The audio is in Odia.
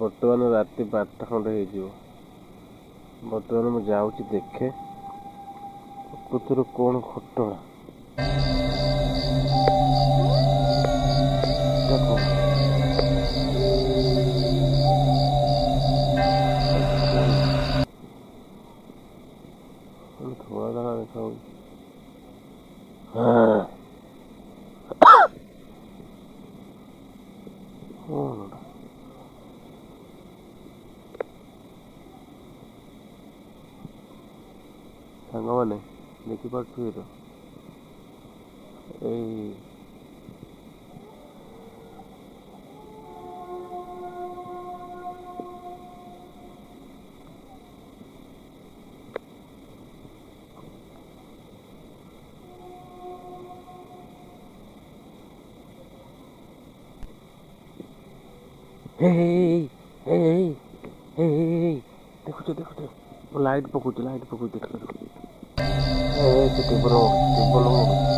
ବର୍ତ୍ତମାନ ରାତି 12ଟା ଖଣ୍ଡେ ହେଇଯିବ। ବର୍ତ୍ତମାନ ମୁଁ ଯାଉଛି ଦେଖେ ପ୍ରକୃତରେ କ'ଣ ଘଟଣା। ଏଟା କ'ଣ? ଧଳା ଧଳା ଦେଖାଯାଉଛି। ସାଙ୍ଗମାନେ ଦେଖିପାରୁଥିବେ ତ ଏଇ ଦେଖୁଛ ମୁଁ ଲାଇଟ୍ ପକଉଛି ଦେଖୁଛ। ଟେବଲ ମୋଡ